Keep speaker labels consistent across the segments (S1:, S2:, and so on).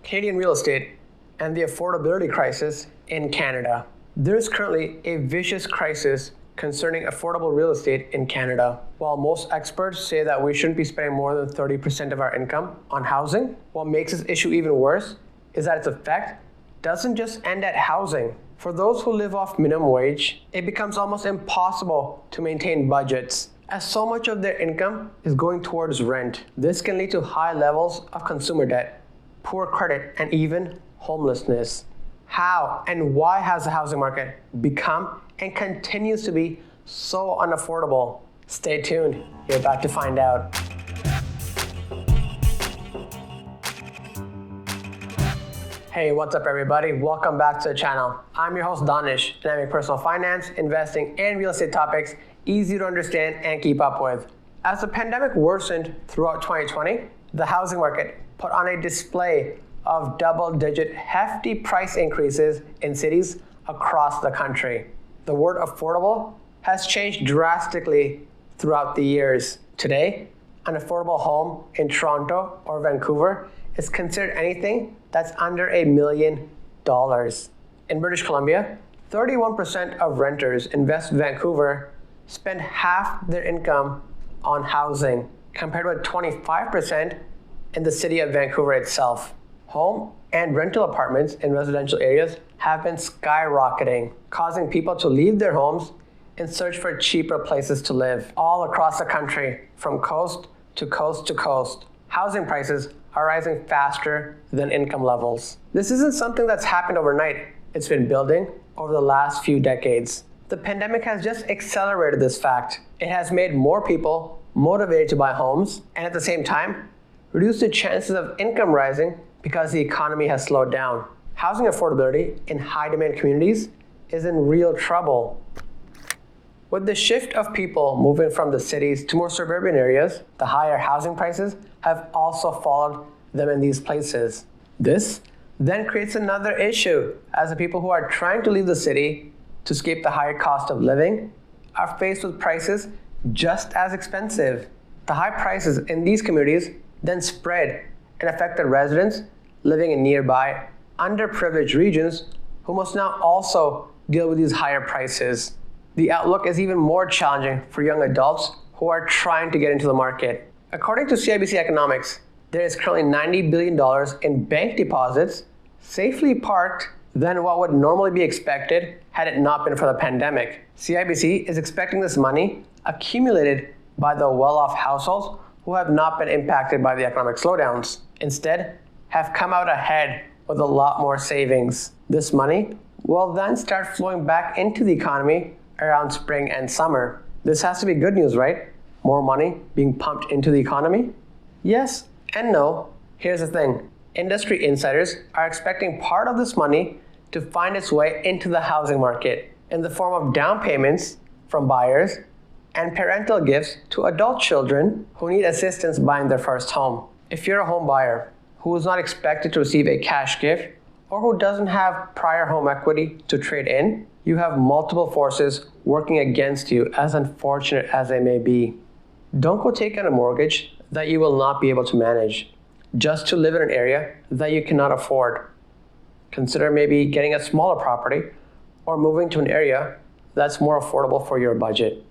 S1: Canadian real estate and the affordability crisis in Canada. There is currently a vicious crisis concerning affordable real estate in Canada. While most experts say that we shouldn't be spending more than 30% of our income on housing, what makes this issue even worse is that its effect doesn't just end at housing. For those who live off minimum wage, it becomes almost impossible to maintain budgets, as so much of their income is going towards rent. This can lead to high levels of consumer debt, poor credit, and even homelessness. How and why has the housing market become and continues to be so unaffordable? Stay tuned, you're about to find out. Hey, what's up everybody? Welcome back to the channel. I'm your host Danish, and I make personal finance, investing, and real estate topics easy to understand and keep up with. As the pandemic worsened throughout 2020, the housing market put on a display of double-digit hefty price increases in cities across the country. The word affordable has changed drastically throughout the years. Today, an affordable home in Toronto or Vancouver is considered anything that's under $1 million. In British Columbia, 31% of renters in West Vancouver spend half their income on housing, compared with 25% in the city of Vancouver itself. Home and rental apartments in residential areas have been skyrocketing, causing people to leave their homes and search for cheaper places to live. All across the country, from coast to coast to coast, housing prices are rising faster than income levels. This isn't something that's happened overnight. It's been building over the last few decades. The pandemic has just accelerated this fact. It has made more people motivated to buy homes, and at the same time, reduced the chances of income rising because the economy has slowed down. Housing affordability in high-demand communities is in real trouble. With the shift of people moving from the cities to more suburban areas, the higher housing prices have also followed them in these places. This then creates another issue, as the people who are trying to leave the city to escape the higher cost of living are faced with prices just as expensive. The high prices in these communities then spread and affect the residents living in nearby underprivileged regions who must now also deal with these higher prices. The outlook is even more challenging for young adults who are trying to get into the market. According to CIBC Economics, there is currently $90 billion in bank deposits safely parked than what would normally be expected had it not been for the pandemic. CIBC is expecting this money accumulated by the well-off households who have not been impacted by the economic slowdowns. Instead, have come out ahead with a lot more savings. This money will then start flowing back into the economy around spring and summer. This has to be good news, right? More money being pumped into the economy? Yes and no. Here's the thing. Industry insiders are expecting part of this money to find its way into the housing market in the form of down payments from buyers and parental gifts to adult children who need assistance buying their first home. If you're a home buyer who is not expected to receive a cash gift or who doesn't have prior home equity to trade in, you have multiple forces working against you, as unfortunate as they may be. Don't go take out a mortgage that you will not be able to manage just to live in an area that you cannot afford. Consider maybe getting a smaller property or moving to an area that's more affordable for your budget.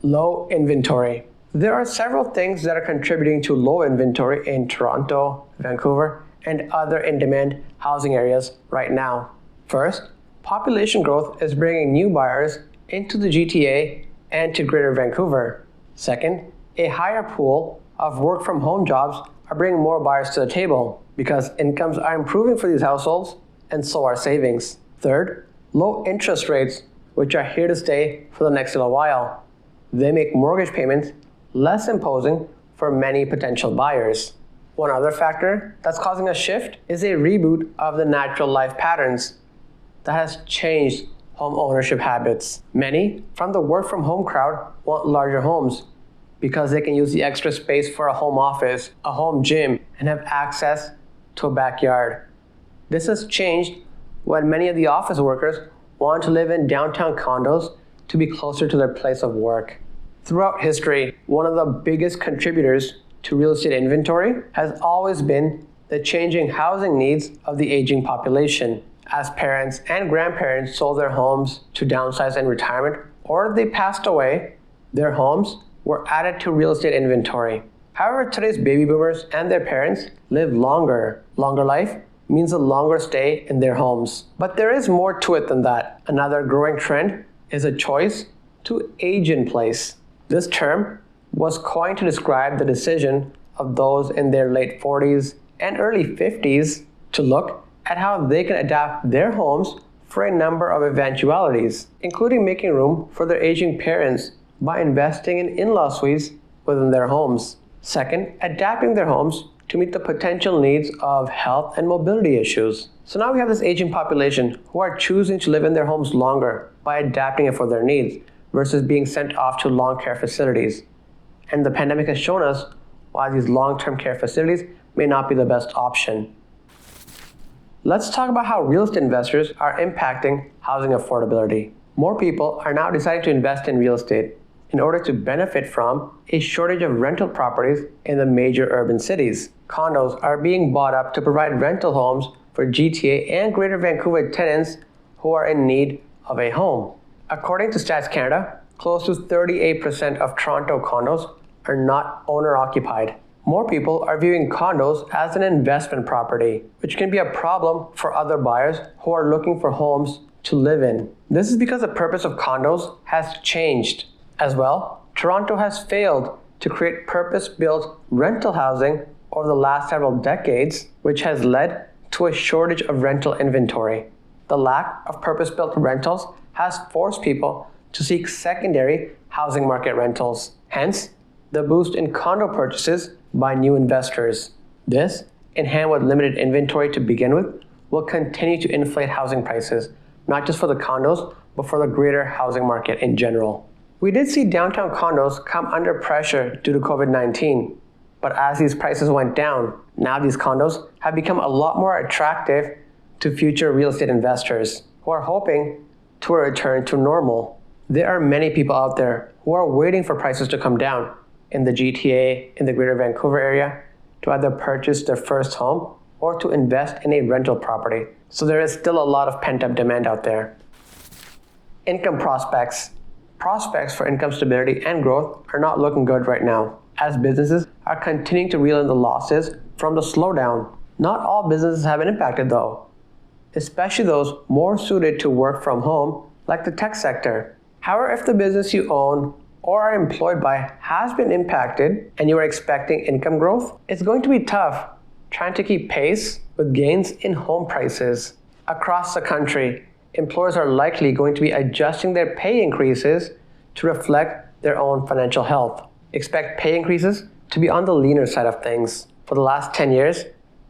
S1: Low inventory. There are several things that are contributing to low inventory in Toronto, Vancouver, and other in-demand housing areas right now. First, population growth is bringing new buyers into the GTA and to Greater Vancouver. Second, a higher pool of work-from-home jobs are bringing more buyers to the table because incomes are improving for these households and so are savings. Third, low interest rates, which are here to stay for the next little while. They make mortgage payments less imposing for many potential buyers. One other factor that's causing a shift is a reboot of the natural life patterns that has changed home ownership habits. Many from the work-from-home crowd want larger homes because they can use the extra space for a home office, a home gym, and have access to a backyard. This has changed when many of the office workers want to live in downtown condos to be closer to their place of work. Throughout history, one of the biggest contributors to real estate inventory has always been the changing housing needs of the aging population. As parents and grandparents sold their homes to downsize in retirement or they passed away, their homes were added to real estate inventory. However, today's baby boomers and their parents live longer. Longer life means a longer stay in their homes. But there is more to it than that. Another growing trend is a choice to age in place. This term was coined to describe the decision of those in their late 40s and early 50s to look at how they can adapt their homes for a number of eventualities, including making room for their aging parents by investing in in-law suites within their homes. Second, adapting their homes to meet the potential needs of health and mobility issues. So now we have this aging population who are choosing to live in their homes longer by adapting it for their needs versus being sent off to long care facilities. And the pandemic has shown us why these long-term care facilities may not be the best option. Let's talk about how real estate investors are impacting housing affordability. More people are now deciding to invest in real estate in order to benefit from a shortage of rental properties in the major urban cities. Condos are being bought up to provide rental homes for GTA and Greater Vancouver tenants who are in need of a home. According to Stats Canada, close to 38% of Toronto condos are not owner-occupied. More people are viewing condos as an investment property, which can be a problem for other buyers who are looking for homes to live in. This is because the purpose of condos has changed. As well, Toronto has failed to create purpose-built rental housing over the last several decades, which has led to a shortage of rental inventory. The lack of purpose-built rentals has forced people to seek secondary housing market rentals. Hence, the boost in condo purchases by new investors. This, in hand with limited inventory to begin with, will continue to inflate housing prices, not just for the condos, but for the greater housing market in general. We did see downtown condos come under pressure due to COVID-19, but as these prices went down, now these condos have become a lot more attractive to future real estate investors who are hoping to a return to normal. There are many people out there who are waiting for prices to come down in the GTA, in the Greater Vancouver area, to either purchase their first home or to invest in a rental property. So there is still a lot of pent-up demand out there. Income prospects. Prospects for income stability and growth are not looking good right now, as businesses are continuing to reel in the losses from the slowdown. Not all businesses have been impacted though, especially those more suited to work from home, like the tech sector. However, if the business you own or are employed by has been impacted and you are expecting income growth, it's going to be tough trying to keep pace with gains in home prices. Across the country, employers are likely going to be adjusting their pay increases to reflect their own financial health. Expect pay increases to be on the leaner side of things. For the last 10 years,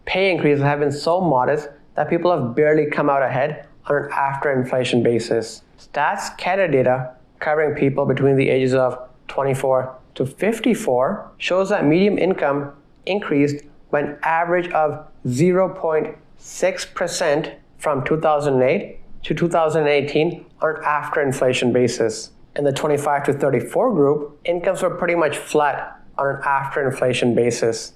S1: pay increases have been so modest that people have barely come out ahead on an after-inflation basis. Stats Canada data covering people between the ages of 24 to 54 shows that median income increased by an average of 0.6% from 2008 to 2018 on an after-inflation basis. In the 25 to 34 group, incomes were pretty much flat on an after-inflation basis.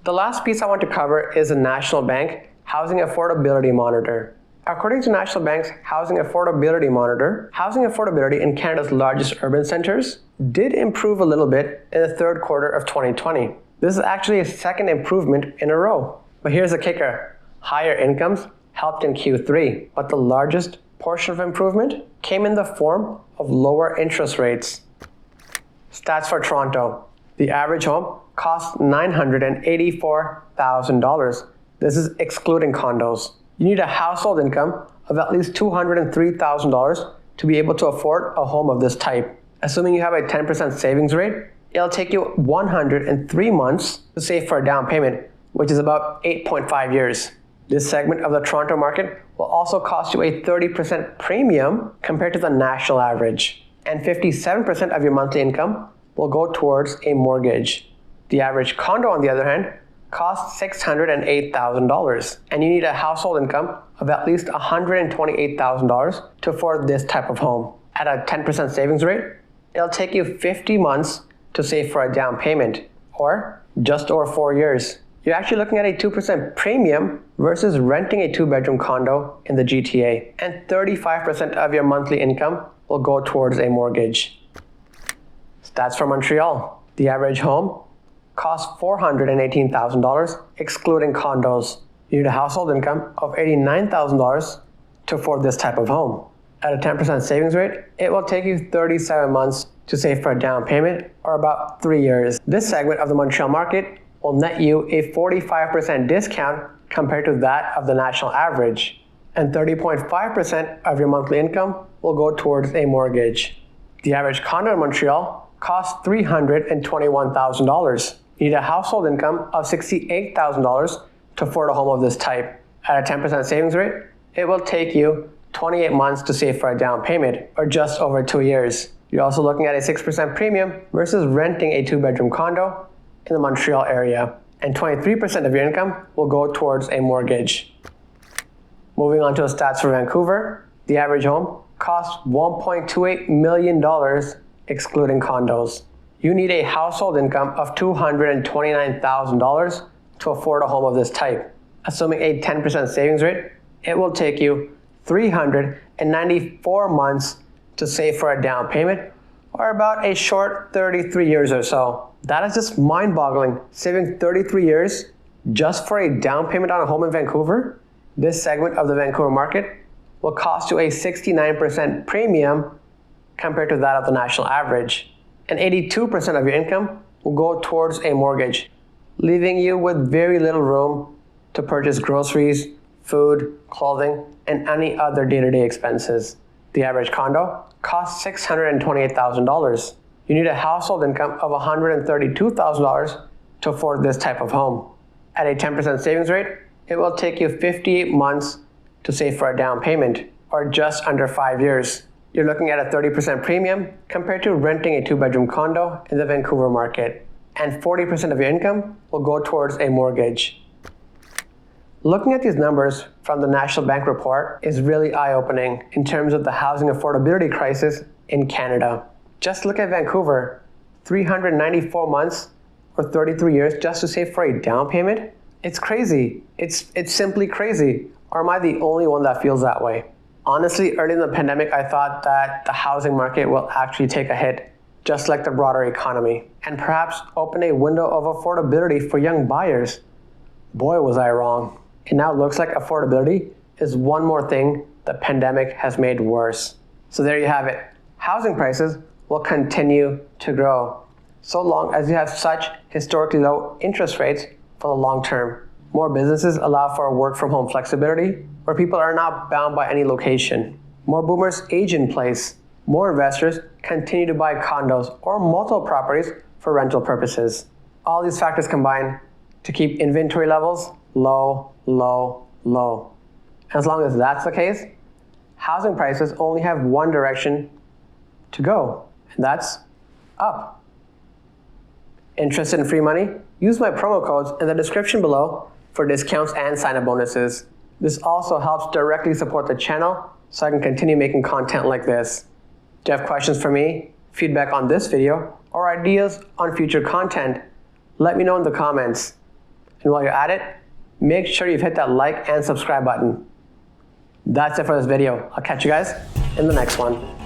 S1: The last piece I want to cover is the National Bank Housing Affordability Monitor. According to National Bank's Housing Affordability Monitor, housing affordability in Canada's largest urban centers did improve a little bit in the third quarter of 2020. This is actually a second improvement in a row. But here's the kicker. Higher incomes helped in Q3, but the largest portion of improvement came in the form of lower interest rates. Stats for Toronto. The average home costs $984,000. This is excluding condos. You need a household income of at least $203,000 to be able to afford a home of this type. Assuming you have a 10% savings rate, it'll take you 103 months to save for a down payment, which is about 8.5 years. This segment of the Toronto market will also cost you a 30% premium compared to the national average, and 57% of your monthly income will go towards a mortgage. The average condo, on the other hand, costs $608,000, and you need a household income of at least $128,000 to afford this type of home. At a 10% savings rate, it'll take you 50 months to save for a down payment, or just over 4 years. you're actually looking at a 2% premium versus renting a 2-bedroom condo in the GTA, and 35% of your monthly income will go towards a mortgage. Stats from Montreal. The average home costs $418,000, excluding condos. You need a household income of $89,000 to afford this type of home. At a 10% savings rate, it will take you 37 months to save for a down payment, or about 3 years. This segment of the Montreal market will net you a 45% discount compared to that of the national average, and 30.5% of your monthly income will go towards a mortgage. The average condo in Montreal costs $321,000. You need a household income of $68,000 to afford a home of this type. At a 10% savings rate, it will take you 28 months to save for a down payment, or just over 2 years. You're also looking at a 6% premium versus renting a 2-bedroom condo in the Montreal area, and 23% of your income will go towards a mortgage. Moving on to the stats for Vancouver, the average home costs $1.28 million, excluding condos. You need a household income of $229,000 to afford a home of this type. Assuming a 10% savings rate, it will take you 394 months to save for a down payment, or about a short 33 years or so. That is just mind-boggling. Saving 33 years just for a down payment on a home in Vancouver? This segment of the Vancouver market will cost you a 69% premium compared to that of the national average, and 82% of your income will go towards a mortgage, leaving you with very little room to purchase groceries, food, clothing, and any other day-to-day expenses. The average condo costs $628,000. You need a household income of $132,000 to afford this type of home. At a 10% savings rate, it will take you 58 months to save for a down payment, or just under 5 years. You're looking at a 30% premium compared to renting a 2-bedroom condo in the Vancouver market, and 40% of your income will go towards a mortgage. Looking at these numbers from the National Bank report is really eye-opening in terms of the housing affordability crisis in Canada. Just look at Vancouver, 394 months or 33 years just to save for a down payment? It's crazy. It's simply crazy. Or am I the only one that feels that way? Honestly, early in the pandemic, I thought that the housing market will actually take a hit, just like the broader economy, and perhaps open a window of affordability for young buyers. Boy, was I wrong. It now looks like affordability is one more thing the pandemic has made worse. So there you have it. Housing prices will continue to grow, so long as you have such historically low interest rates for the long term. More businesses allow for work from home flexibility, where people are not bound by any location. More boomers age in place. More investors continue to buy condos or multiple properties for rental purposes. All these factors combine to keep inventory levels low, low, low. As long as that's the case, housing prices only have one direction to go, and that's up. Interested in free money? Use my promo codes in the description below for discounts and sign-up bonuses. This also helps directly support the channel so I can continue making content like this. Do you have questions for me, feedback on this video, or ideas on future content? Let me know in the comments. And while you're at it, make sure you've hit that like and subscribe button. That's it for this video. I'll catch you guys in the next one.